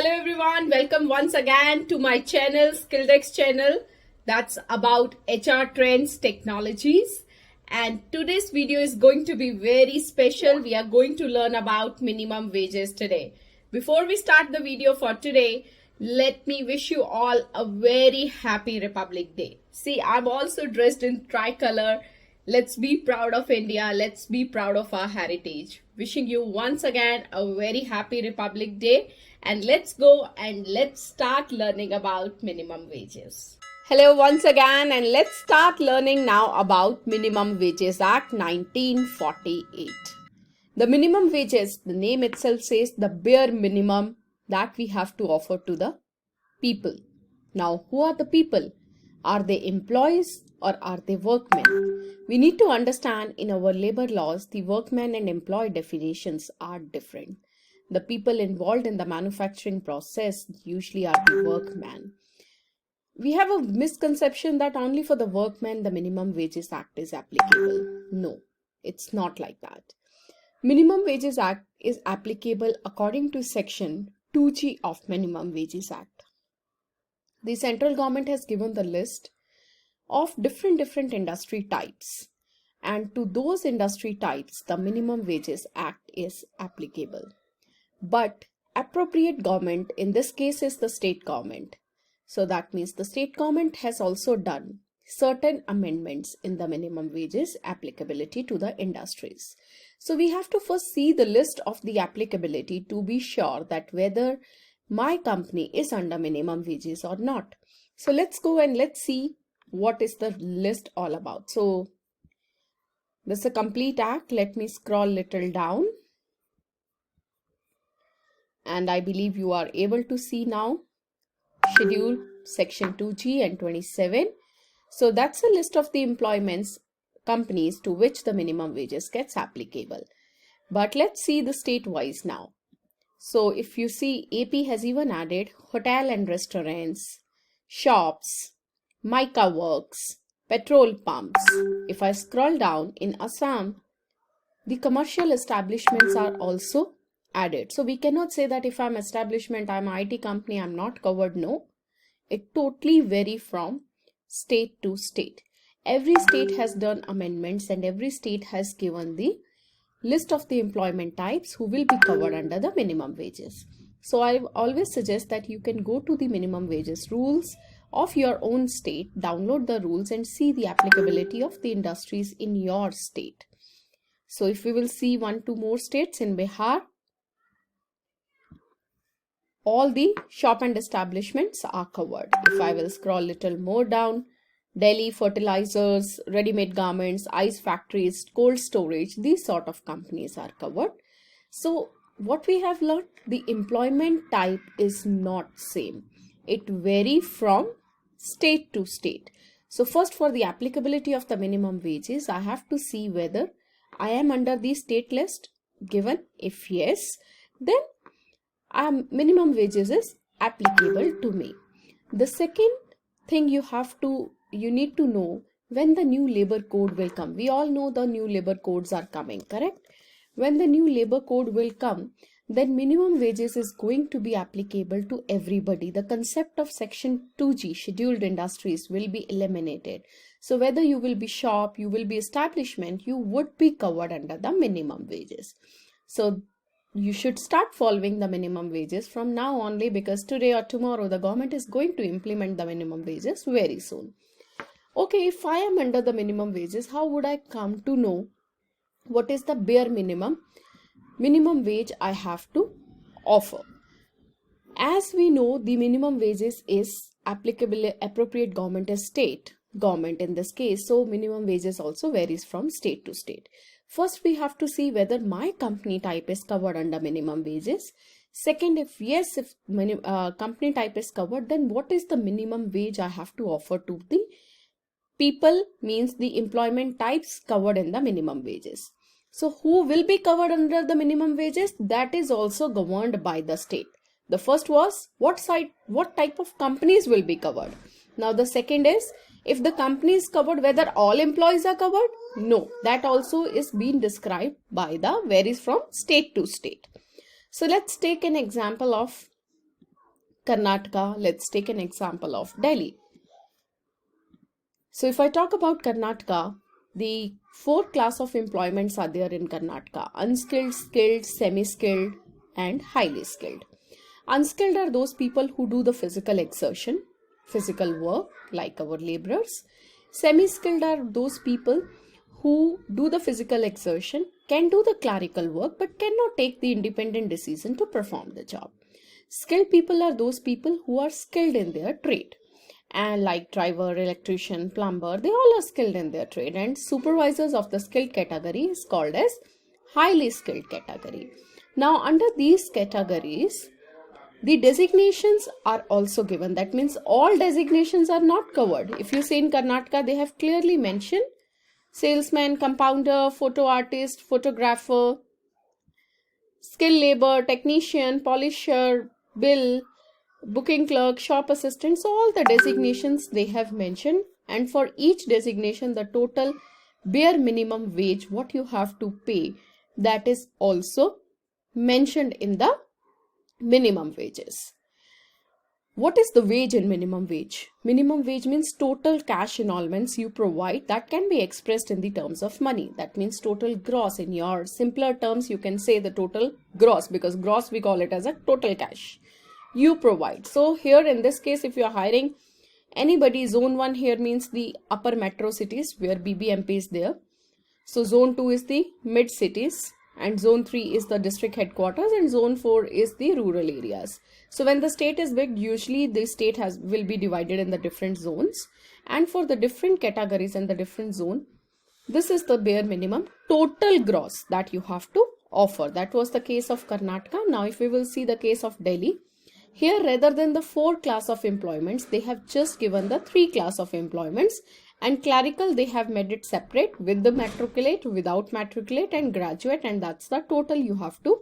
Hello everyone, welcome once again to my channel, SkillDeck channel. That's about HR trends, technologies. And today's video is going to be very special. We are going to learn about minimum wages today. Before we start the video for today, let me wish you all a very happy Republic Day. See, I'm also dressed in tricolor. Let's be proud of India. Let's be proud of our heritage. Wishing you once again a very happy Republic Day. And let's go and let's start learning about minimum wages. Hello once again, and let's start learning now about Minimum Wages Act 1948. The minimum wages, the name itself says the bare minimum that we have to offer to the people. Now, who are the people? Are they employees or are they workmen? We need to understand in our labor laws, the workmen and employee definitions are different. The people involved in the manufacturing process usually are the workmen. We have a misconception that only for the workmen the Minimum Wages Act is applicable. No, it's not like that. Minimum Wages Act is applicable according to Section 2G of Minimum Wages Act. The central government has given the list of different industry types, and to those industry types the Minimum Wages Act is applicable. But appropriate government in this case is the state government. So that means the state government has also done certain amendments in the minimum wages applicability to the industries. So we have to first see the list of the applicability to be sure that whether my company is under minimum wages or not. So let's go and let's see what is the list all about. So this is a complete act. Let me scroll little down. And I believe you are able to see now schedule section 2G and 27. So that's a list of the employments companies to which the minimum wages gets applicable. But let's see the state wise now. So if you see, AP has even added hotel and restaurants, shops, mica works, petrol pumps. If I scroll down in Assam, the commercial establishments are also added. So we cannot say that if I'm establishment, I'm an IT company, I'm not covered. No, it totally varies from state to state. Every state has done amendments and every state has given the list of the employment types who will be covered under the minimum wages. So I always suggest that you can go to the minimum wages rules of your own state, download the rules and see the applicability of the industries in your state. So if we will see 1-2 more states, in Bihar, all the shop and establishments are covered. If I will scroll little more down, Delhi, fertilizers, ready-made garments, ice factories, cold storage, these sort of companies are covered. So what we have learned, the employment type is not same. It varies from state to state. So first, for the applicability of the minimum wages, I have to see whether I am under the state list given. If yes, then minimum wages is applicable to me. The second thing you need to know when the new labor code will come. We all know the new labor codes are coming, correct? When the new labor code will come, then minimum wages is going to be applicable to everybody. The concept of section 2G, scheduled industries, will be eliminated. So whether you will be shop, you will be establishment, you would be covered under the minimum wages. So you should start following the minimum wages from now only, because today or tomorrow the government is going to implement the minimum wages very soon. Okay, if I am under the minimum wages, how would I come to know what is the bare minimum wage I have to offer? As we know, the minimum wages is applicable, appropriate government is state government in this case. So minimum wages also varies from state to state. First, we have to see whether my company type is covered under minimum wages. Second, if yes, if company type is covered, then what is the minimum wage I have to offer to the people, means the employment types covered in the minimum wages. So who will be covered under the minimum wages? That is also governed by the state. The first was what type of companies will be covered. Now the second is, if the company is covered, whether all employees are covered? No, that also is being described by the varies from state to state. So let's take an example of Karnataka, let's take an example of Delhi. So if I talk about Karnataka, the 4 class of employments are there in Karnataka: unskilled, skilled, semi-skilled, and highly skilled. Unskilled are those people who do the physical exertion, physical work, like our laborers. Semi-skilled are those people who do the physical exertion, can do the clerical work, but cannot take the independent decision to perform the job. Skilled people are those people who are skilled in their trade, and like driver, electrician, plumber, they all are skilled in their trade, and supervisors of the skilled category is called as highly skilled category. Now under these categories, the designations are also given. That means all designations are not covered. If you say in Karnataka, they have clearly mentioned salesman, compounder, photo artist, photographer, skilled labor, technician, polisher, bill, booking clerk, shop assistant. So all the designations they have mentioned, and for each designation the total bare minimum wage what you have to pay, that is also mentioned in the minimum wages. What is the wage in minimum wage? Minimum wage means total cash emoluments you provide that can be expressed in the terms of money. That means total gross. In your simpler terms, you can say the total gross, because gross we call it as a total cash you provide. So here in this case, if you are hiring anybody, zone 1 here means the upper metro cities where BBMP is there. So zone 2 is the mid cities, and zone 3 is the district headquarters, and zone 4 is the rural areas. So when the state is big, usually the state will be divided in the different zones, and for the different categories and the different zone, this is the bare minimum total gross that you have to offer. That was the case of Karnataka. Now if we will see the case of Delhi, here rather than the 4 class of employments, they have just given the 3 class of employments, and clerical they have made it separate with the matriculate, without matriculate, and graduate, and that's the total you have to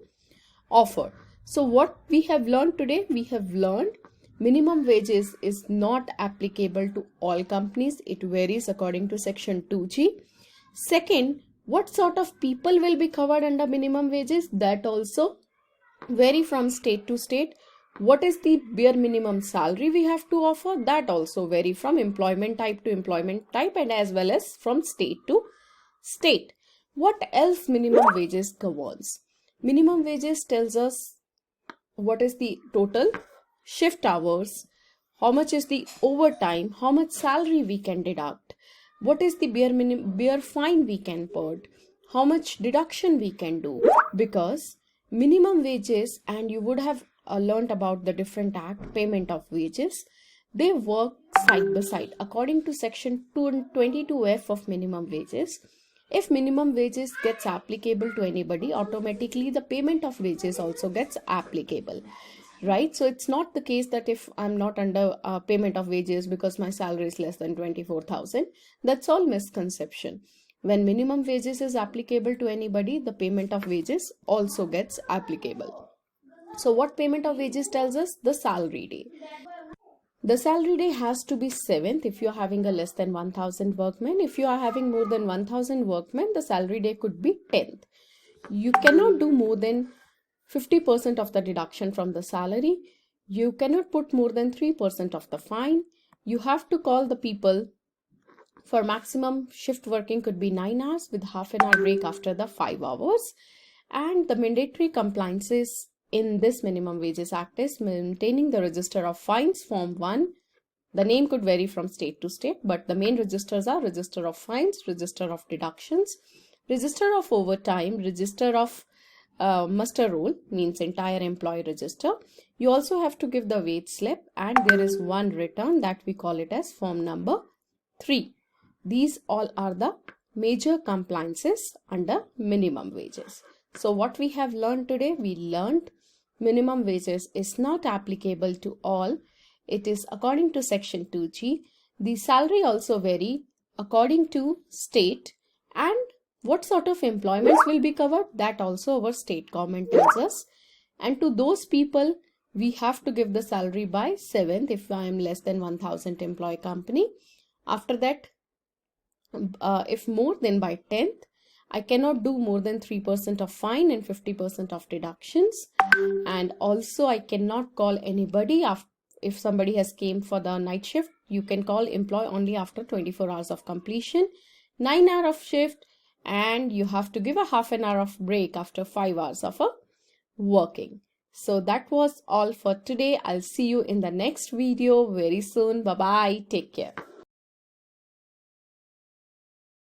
offer. So what we have learned today, we have learned minimum wages is not applicable to all companies. It varies according to section 2G. Second, what sort of people will be covered under minimum wages, that also vary from state to state. What is the bare minimum salary we have to offer, that also vary from employment type to employment type, and as well as from state to state. What else minimum wages governs? Minimum wages tells us what is the total shift hours, how much is the overtime, how much salary we can deduct, what is the bare fine we can put, how much deduction we can do. Because minimum wages, and you would have learned about the different act, payment of wages, they work side by side according to section 22F of minimum wages. If minimum wages gets applicable to anybody, automatically the payment of wages also gets applicable, right? So it's not the case that if I'm not under payment of wages because my salary is less than 24,000, that's all misconception. When minimum wages is applicable to anybody, the payment of wages also gets applicable. So what payment of wages tells us? The salary day. The salary day has to be 7th if you are having a less than 1,000 workmen. If you are having more than 1,000 workmen, the salary day could be 10th. You cannot do more than 50% of the deduction from the salary. You cannot put more than 3% of the fine. You have to call the people for maximum shift working could be 9 hours with half an hour break after the 5 hours. And the mandatory compliances in this minimum wages act is maintaining the register of fines, form 1. The name could vary from state to state, but the main registers are register of fines, register of deductions, register of overtime, register of muster roll, means entire employee register. You also have to give the wage slip, and there is one return that we call it as form number 3. These all are the major compliances under minimum wages. So what we have learned today, we learned minimum wages is not applicable to all. It is according to section 2G. The salary also vary according to state, and what sort of employments will be covered, that also our state government tells us. And to those people, we have to give the salary by 7th if I am less than 1,000 employee company. After that, if more, then by 10th. I cannot do more than 3% of fine and 50% of deductions. And also I cannot call anybody if somebody has came for the night shift. You can call employee only after 24 hours of completion, 9 hours of shift, and you have to give a half an hour of break after 5 hours of working. So that was all for today. I'll see you in the next video very soon. Bye bye. Take care.